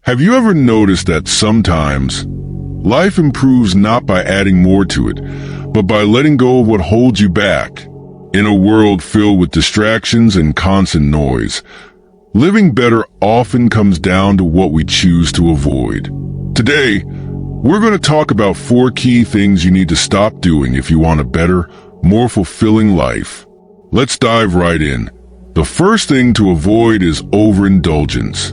Have you ever noticed that sometimes life improves not by adding more to it, but by letting go of what holds you back? In a world filled with distractions and constant noise, living better often comes down to what we choose to avoid. Today, we're going to talk about 4 key things you need to stop doing if you want a better, more fulfilling life. Let's dive right in. The first thing to avoid is overindulgence.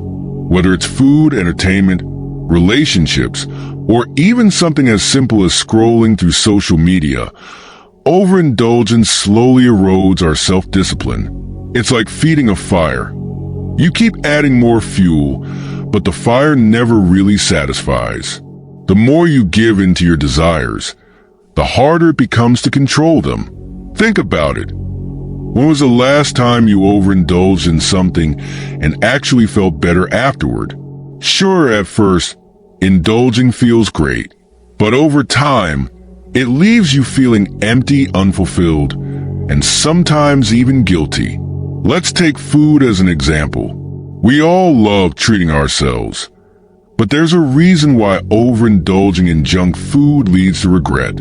Whether it's food, entertainment, relationships, or even something as simple as scrolling through social media, overindulgence slowly erodes our self-discipline. It's like feeding a fire. You keep adding more fuel, but the fire never really satisfies. The more you give into your desires, the harder it becomes to control them. Think about it. When was the last time you overindulged in something and actually felt better afterward? Sure, at first, indulging feels great, but over time, it leaves you feeling empty, unfulfilled, and sometimes even guilty. Let's take food as an example. We all love treating ourselves, but there's a reason why overindulging in junk food leads to regret.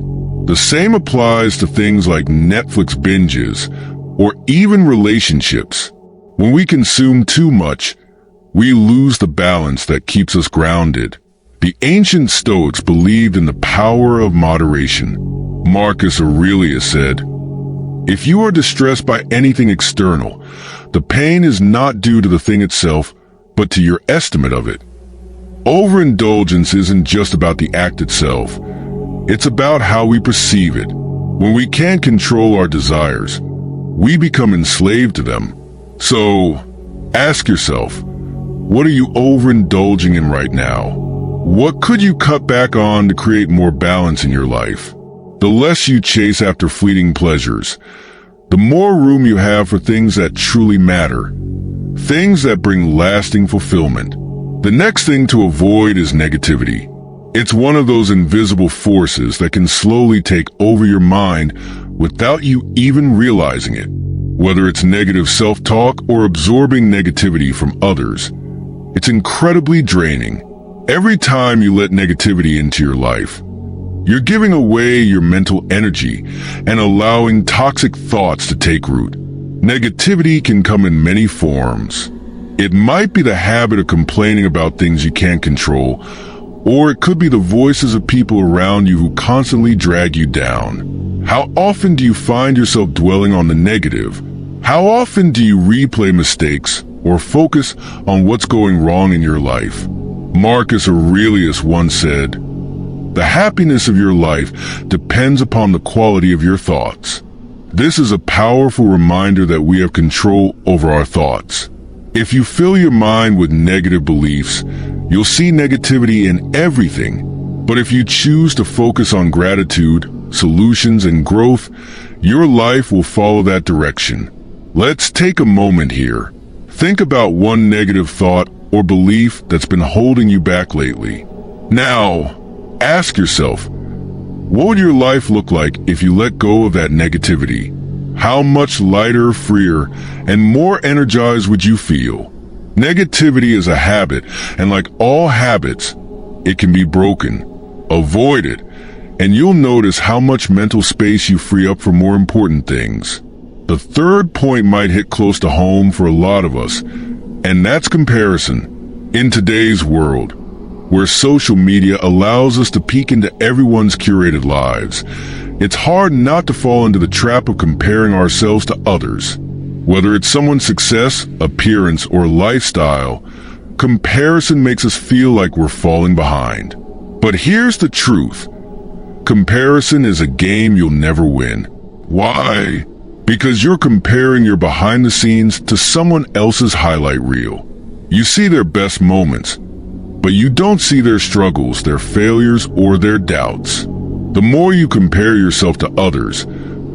The same applies to things like Netflix binges, or even relationships. When we consume too much, we lose the balance that keeps us grounded. The ancient Stoics believed in the power of moderation. Marcus Aurelius said, "If you are distressed by anything external, the pain is not due to the thing itself, but to your estimate of it." Overindulgence isn't just about the act itself. It's about how we perceive it. When we can't control our desires, we become enslaved to them. So, ask yourself, what are you overindulging in right now? What could you cut back on to create more balance in your life? The less you chase after fleeting pleasures, the more room you have for things that truly matter, things that bring lasting fulfillment. The next thing to avoid is negativity. It's one of those invisible forces that can slowly take over your mind without you even realizing it. Whether it's negative self-talk or absorbing negativity from others, it's incredibly draining. Every time you let negativity into your life, you're giving away your mental energy and allowing toxic thoughts to take root. Negativity can come in many forms. It might be the habit of complaining about things you can't control, or it could be the voices of people around you who constantly drag you down. How often do you find yourself dwelling on the negative? How often do you replay mistakes or focus on what's going wrong in your life? Marcus Aurelius once said, "The happiness of your life depends upon the quality of your thoughts." This is a powerful reminder that we have control over our thoughts. If you fill your mind with negative beliefs, you'll see negativity in everything. But if you choose to focus on gratitude, solutions, and growth, your life will follow that direction. Let's take a moment here. Think about one negative thought or belief that's been holding you back lately. Now, ask yourself, what would your life look like if you let go of that negativity? How much lighter, freer, and more energized would you feel? Negativity is a habit, and like all habits, it can be broken. Avoid it, and you'll notice how much mental space you free up for more important things. The third point might hit close to home for a lot of us, and that's comparison. In today's world, where social media allows us to peek into everyone's curated lives, it's hard not to fall into the trap of comparing ourselves to others. Whether it's someone's success, appearance, or lifestyle, comparison makes us feel like we're falling behind. But here's the truth. Comparison is a game you'll never win. Why? Because you're comparing your behind the scenes to someone else's highlight reel. You see their best moments, but you don't see their struggles, their failures, or their doubts. The more you compare yourself to others,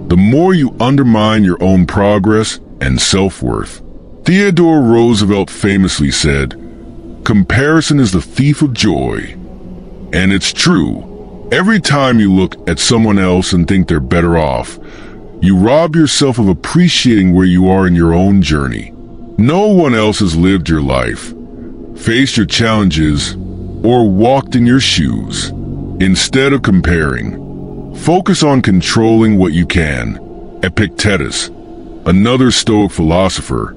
the more you undermine your own progress and self-worth. Theodore Roosevelt famously said, "Comparison is the thief of joy." And it's true. Every time you look at someone else and think they're better off, you rob yourself of appreciating where you are in your own journey. No one else has lived your life. faced your challenges, or walked in your shoes. Instead of comparing, focus on controlling what you can. Epictetus, another Stoic philosopher,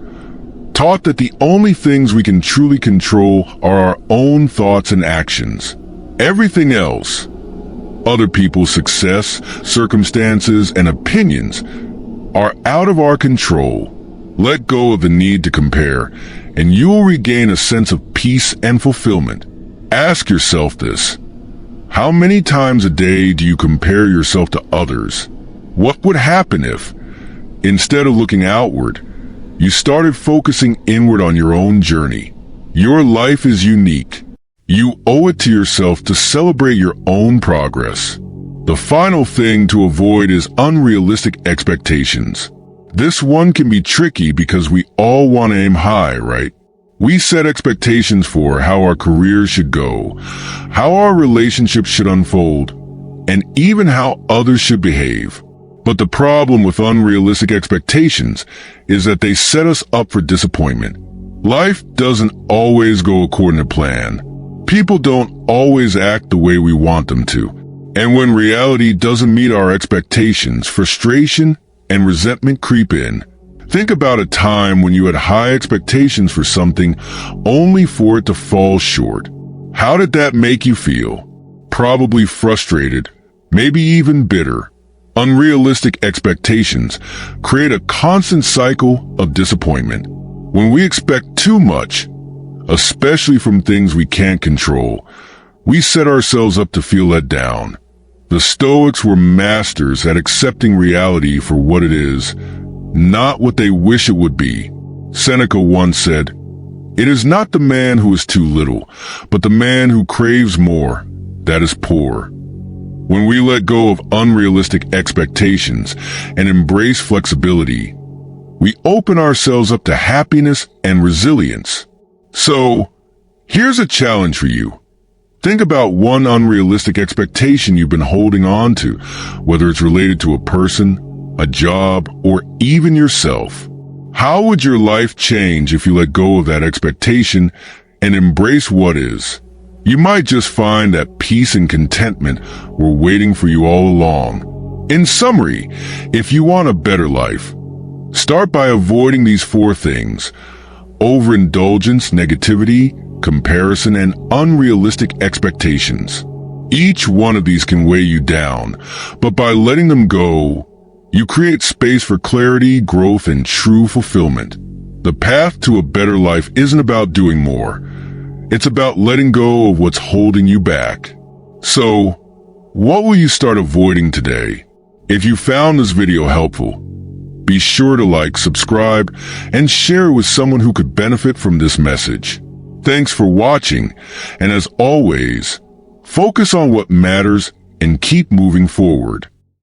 taught that the only things we can truly control are our own thoughts and actions. Everything else, other people's success, circumstances, and opinions, are out of our control. Let go of the need to compare, and you will regain a sense of peace and fulfillment. Ask yourself this: how many times a day do you compare yourself to others? What would happen if, instead of looking outward, you started focusing inward on your own journey? Your life is unique. You owe it to yourself to celebrate your own progress. The final thing to avoid is unrealistic expectations. This one can be tricky because we all want to aim high, right? We set expectations for how our careers should go, how our relationships should unfold, and even how others should behave. But the problem with unrealistic expectations is that they set us up for disappointment. Life doesn't always go according to plan. People don't always act the way we want them to. And when reality doesn't meet our expectations, frustration and resentment creep in. Think about a time when you had high expectations for something only for it to fall short. How did that make you feel? Probably frustrated, maybe even bitter. Unrealistic expectations create a constant cycle of disappointment. When we expect too much, especially from things we can't control, we set ourselves up to feel let down. The Stoics were masters at accepting reality for what it is, not what they wish it would be. Seneca once said, "It is not the man who is too little, but the man who craves more, that is poor." When we let go of unrealistic expectations and embrace flexibility, we open ourselves up to happiness and resilience. So, here's a challenge for you. Think about one unrealistic expectation you've been holding on to, whether it's related to a person, a job, or even yourself. How would your life change if you let go of that expectation and embrace what is? You might just find that peace and contentment were waiting for you all along. In summary, if you want a better life, start by avoiding these 4 things: overindulgence, negativity, comparison, and unrealistic expectations. Each one of these can weigh you down, but by letting them go, you create space for clarity, growth, and true fulfillment. The path to a better life isn't about doing more. It's about letting go of what's holding you back. So, what will you start avoiding today? If you found this video helpful, be sure to like, subscribe, and share with someone who could benefit from this message. Thanks for watching, and as always, focus on what matters and keep moving forward.